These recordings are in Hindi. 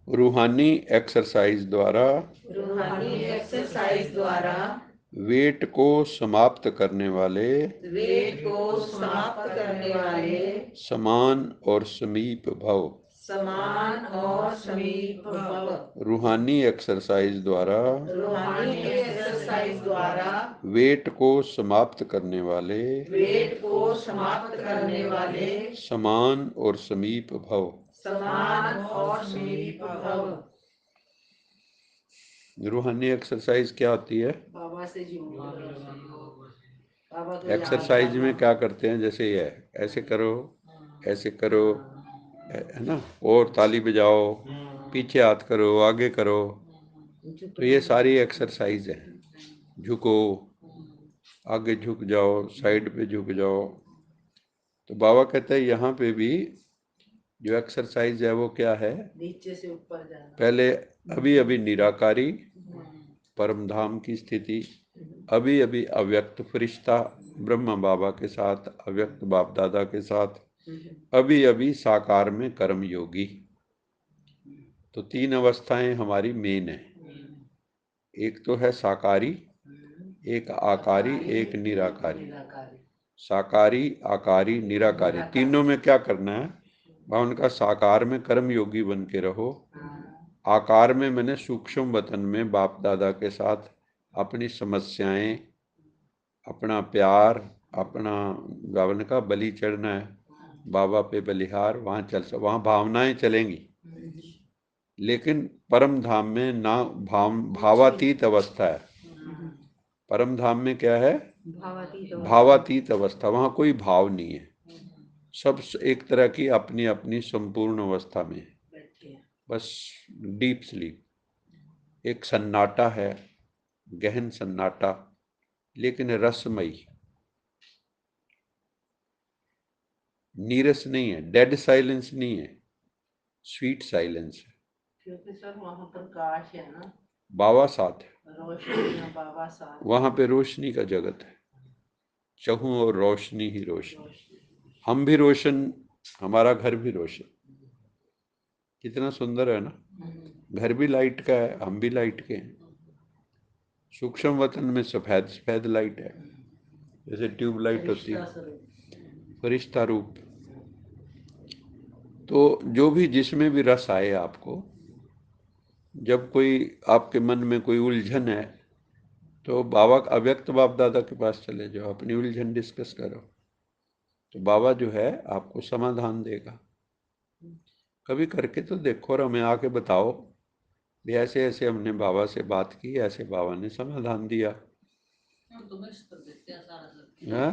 रूहानी एक्सरसाइज द्वारा रूहानी एक्सरसाइज द्वारा वेट को समाप्त करने वाले वेट को समाप्त करने वाले समान और समीप भव। समान और समीप भव। रूहानी एक्सरसाइज द्वारा रूहानी एक्सरसाइज द्वारा वेट को समाप्त करने वाले वेट को समाप्त करने वाले समान और समीप भव। समान और समीप भव। रूहानी एक्सरसाइज क्या होती है? बाबा से एक्सरसाइज में क्या करते हैं? जैसे ये ऐसे करो, ऐसे करो, है ना, और ताली बजाओ, पीछे हाथ करो, आगे करो, तो ये सारी एक्सरसाइज है। झुको, आगे झुक जाओ, साइड पे झुक जाओ। तो बाबा कहते हैं यहाँ पे भी जो एक्सरसाइज है वो क्या है? नीचे से ऊपर जाना। पहले अभी अभी निराकारी परम धाम की स्थिति, अभी अभी अव्यक्त फरिश्ता ब्रह्म बाबा के साथ, अव्यक्त बाप दादा के साथ, अभी अभी साकार में कर्म योगी। तो तीन अवस्थाएं हमारी मेन है। एक तो है साकारी, एक आकारी, एक निराकारी। साकारी, आकारी, निराकारी, तीनों में क्या करना है? उनका साकार में कर्म योगी बन के रहो। आकार में मैंने सूक्ष्म वतन में बाप दादा के साथ अपनी समस्याएं, अपना प्यार, अपना गावन का बलि चढ़ना है बाबा पे बलिहार, वहाँ भावनाएं चलेंगी। लेकिन परम धाम में ना भावातीत अवस्था है। परम धाम में क्या है? भावातीत अवस्था। वहाँ कोई भाव नहीं है, सब एक तरह की अपनी अपनी संपूर्ण अवस्था में है, बस डीप स्लीप। एक सन्नाटा है, गहन सन्नाटा, लेकिन रसमयी। नीरस नहीं है, डेड साइलेंस नहीं है, स्वीट साइलेंस है। क्योंकि सर वहाँ प्रकाश है ना, बाबा साथ है, रोशनी, बाबा साथ। वहाँ पे रोशनी का जगत है, चहूँ और रोशनी ही रोशनी। हम भी रोशन, हमारा घर भी रोशन। कितना सुंदर है ना, घर भी लाइट का है, हम भी लाइट के हैं। सूक्ष्म वतन में सफेद सफेद लाइट है, जैसे ट्यूब लाइट होती है, फरिश्ता रूप। तो जो भी जिसमें भी रस आए आपको, जब कोई आपके मन में कोई उलझन है तो बाबा अव्यक्त बाप दादा के पास चले जाओ, अपनी उलझन डिस्कस करो, तो बाबा जो है आपको समाधान देगा। कभी करके तो देखो और हमें आके बताओ भी ऐसे ऐसे हमने बाबा से बात की, ऐसे बाबा ने समाधान दिया। तो मिक्स कर देते हैं सारा,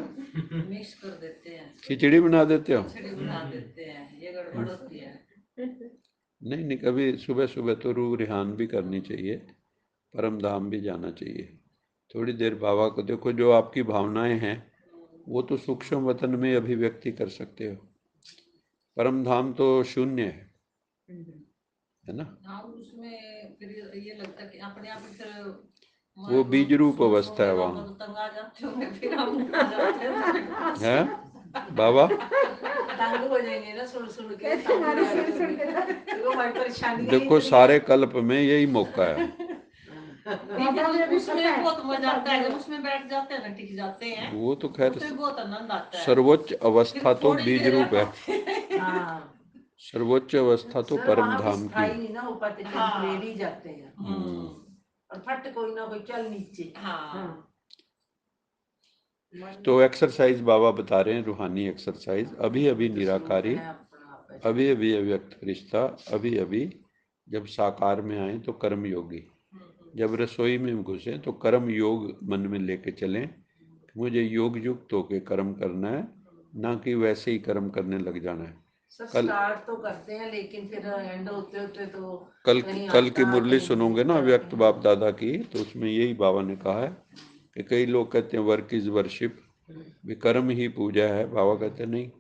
मिक्स कर देते हैं, खिचड़ी बना देते हो? खिचड़ी बना देते हैं, ये गड़बड़ होती है। नहीं नहीं, कभी सुबह सुबह तो रूह रिहान भी करनी चाहिए, परम धाम भी जाना चाहिए। थोड़ी देर बाबा को देखो, जो आपकी भावनाएं हैं वो तो सूक्ष्म वतन में अभिव्यक्ति कर सकते हो, परम धाम तो शून्य है ना। हाँ, उसमें फिर ये लगता है कि अपने आप फिर वो बीज रूप अवस्था है वहाँ, तंग आ जाते होंगे, फिर हम आ जाते है बाबा। तंग हो जाएंगे ना सुन सुन के, परेशानी। देखो सारे कल्प में यही मौका है। उसमें बहुत मजा आता है, जब उसमें बैठ जाते हैं ना, टिक जाते हैं, वो तो खैर बहुत आनंद आता है। सर्वोच्च अवस्था तो बीज रूप है, सर्वोच्च अवस्था तो परम धाम की है। ना हो पाते, टेम्परेरी जाते हैं और फट कोई ना कोई चल नीचे। तो एक्सरसाइज बाबा बता रहे हैं, रूहानी एक्सरसाइज, अभी अभी निराकारी, अभी अभी अव्यक्त फरिश्ता, अभी अभी जब साकार में आए तो कर्म योगी, जब रसोई में घुसे तो कर्म योग मन में लेके चलें, मुझे योग युक्त होके कर्म करना है, ना कि वैसे ही कर्म करने लग जाना है। कल स्टार्ट तो करते हैं, लेकिन फिर एंड होते होते तो कल की मुरली सुनोगे ना व्यक्त बाप दादा की, तो उसमें यही बाबा ने कहा है कि कई लोग कहते हैं वर्क इज वर्शिप, भी कर्म ही पूजा है। बाबा कहते नहीं,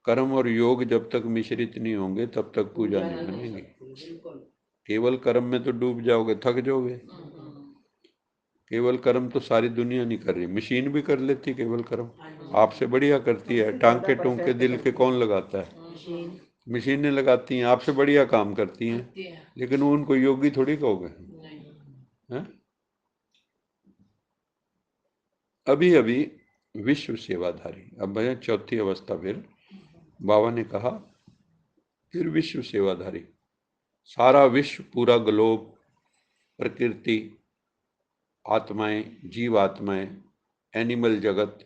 कर्म और योग जब तक मिश्रित नहीं होंगे तब तक पूजा नहीं बनेगी। केवल कर्म में तो डूब जाओगे, थक जाओगे। केवल कर्म तो सारी दुनिया नहीं कर रही, मशीन भी कर लेती केवल कर्म, आपसे बढ़िया करती है। टांके टूंके दिल के कौन लगाता है? मशीनें लगाती हैं, आपसे बढ़िया काम करती हैं, लेकिन वो उनको योगी थोड़ी कहोगे हैं? अभी अभी विश्व सेवाधारी, अब भैया चौथी अवस्था फिर बाबा ने कहा, फिर विश्व सेवाधारी, सारा विश्व, पूरा ग्लोब, प्रकृति, आत्माएं, जीव आत्माएं, एनिमल जगत,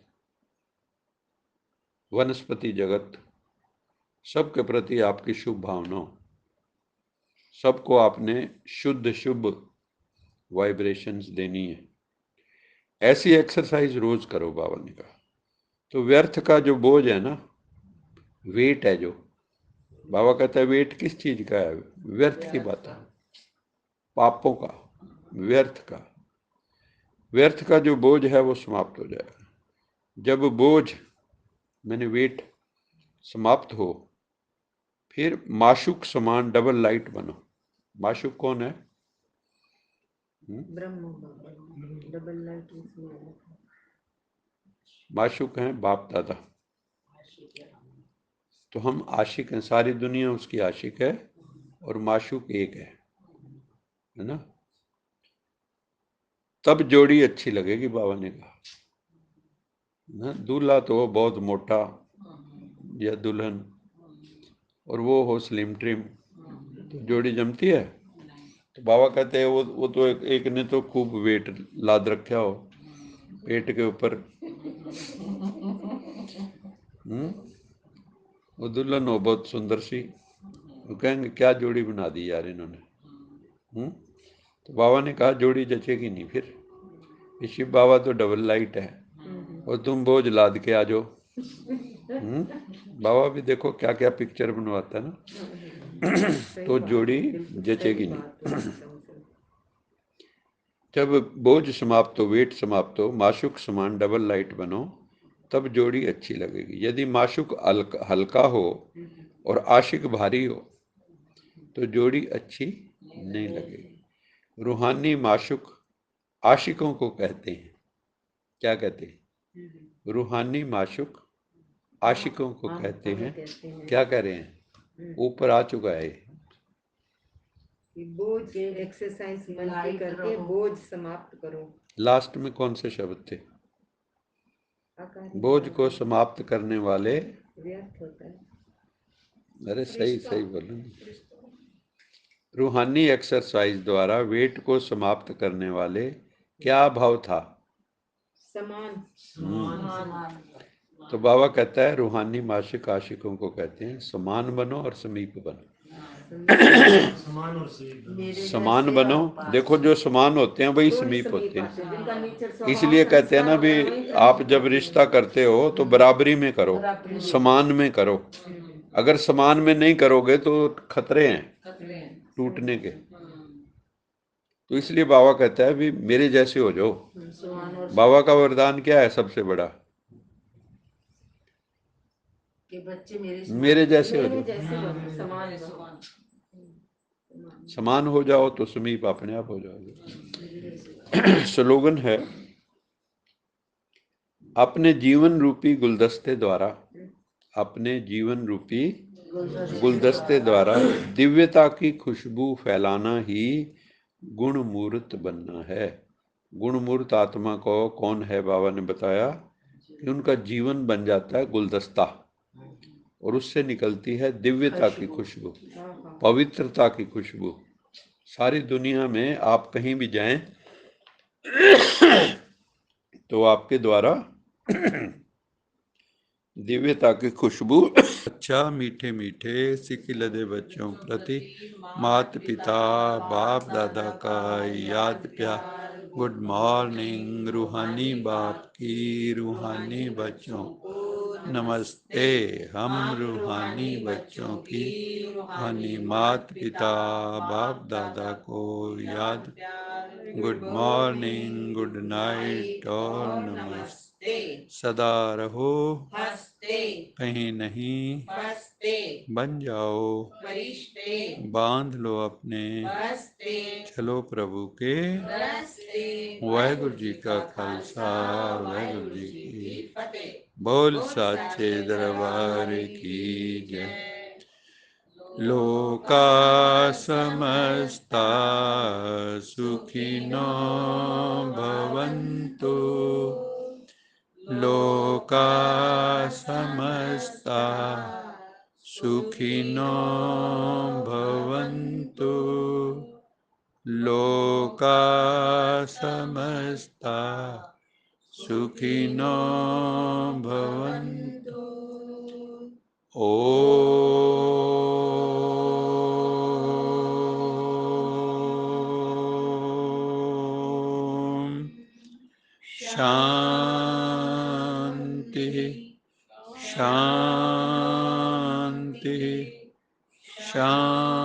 वनस्पति जगत, सबके प्रति आपकी शुभ भावना, सबको आपने शुद्ध शुभ वाइब्रेशंस देनी है। ऐसी एक्सरसाइज रोज करो, बाबा ने कहा। तो व्यर्थ का जो बोझ है ना, वेट है जो, बाबा कहता है वेट किस चीज का है? व्यर्थ की बात है, पापों का, व्यर्थ का। व्यर्थ का जो बोझ है वो समाप्त हो जाएगा। जब बोझ मैंने वेट समाप्त हो, फिर माशुक समान डबल लाइट बनो। माशुक कौन है? ब्रह्म। Double light. माशुक हैं बाप दादा। तो हम आशिक हैं, सारी दुनिया उसकी आशिक है, और माशुक एक है ना? तब जोड़ी अच्छी लगेगी, बाबा ने कहा ना। दूल्हा तो बहुत मोटा या दुल्हन, और वो हो स्लिम ट्रिम, तो जोड़ी जमती है? तो बाबा कहते हैं वो तो एक ने तो खूब वेट लाद रखा हो पेट के ऊपर, वो दुल्हन हो बहुत सुंदर सी, वो कहेंगे क्या जोड़ी बना दी यार इन्होंने। तो बाबा ने कहा जोड़ी जचेगी नहीं फिर। शिव बाबा तो डबल लाइट है, और तुम बोझ लाद के आ जाओ। बाबा भी देखो क्या क्या पिक्चर बनवाता है ना। तो जोड़ी जचेगी नहीं। जब बोझ समाप्त हो, वेट समाप्त हो, माशुक समान डबल लाइट बनो, तब जोड़ी अच्छी लगेगी। यदि माशुक हल्का हो और आशिक भारी हो, तो जोड़ी अच्छी नहीं लगेगी। रूहानी माशुक आशिकों को कहते हैं, क्या कहते हैं? रूहानी माशुक आशिकों को कहते हैं। क्या कह रहे हैं? ऊपर आ चुका है बोझ एक्सरसाइज मन की करके बोझ समाप्त करो। लास्ट में कौन से शब्द थे? बोझ को समाप्त करने वाले व्यर्थ होता है। अरे सही सही बोलो। रूहानी एक्सरसाइज द्वारा वेट को समाप्त करने वाले क्या भाव था? समान। तो बाबा कहता है रूहानी माशिक आशिकों को कहते हैं समान बनो और समीप बनो। समान बनो, देखो जो समान होते हैं वही समीप होते हैं। इसलिए कहते हैं ना भी, आप जब रिश्ता करते हो तो बराबरी में करो, समान में करो। अगर समान में नहीं करोगे तो खतरे हैं टूटने के। तो इसलिए बाबा कहता है भी मेरे जैसे हो जाओ। बाबा का वरदान क्या है सबसे बड़ा? कि बच्चे मेरे जैसे हो जाओ। समान हो जाओ तो समीप अपने आप हो जाओगे। स्लोगन है, अपने जीवन रूपी गुलदस्ते द्वारा, अपने जीवन रूपी गुलदस्ते द्वारा दिव्यता की खुशबू फैलाना ही गुण मूर्त बनना है। गुण मूर्त आत्मा को कौन है? बाबा ने बताया कि उनका जीवन बन जाता है गुलदस्ता, और उससे निकलती है दिव्यता की खुशबू, पवित्रता की खुशबू। सारी दुनिया में आप कहीं भी जाएं तो आपके द्वारा दिव्यता की खुशबू। अच्छा मीठे मीठे सिक लदे बच्चों प्रति माता पिता बाप दादा का याद प्यार। गुड मॉर्निंग रूहानी बाप की रूहानी बच्चों नमस्ते। हम रूहानी बच्चों की रूहानी माता पिता बाप दादा को याद। गुड मॉर्निंग, गुड नाइट और नमस्ते। सदा रहो हंसते, कहीं नहीं फंसते। बन जाओ, बांध लो अपने, चलो प्रभु के, वाहिगुरु जी का खालसा, वाहिगुरु जी की, बोल साचे दरबार की जय। लोका समस्ता सुखिनो भवन्तु, लोका समस्ता सुखिनो भवन्तु, लोका समस्ता सुखिनो भवन्तु। ओम शांति शांति शांति।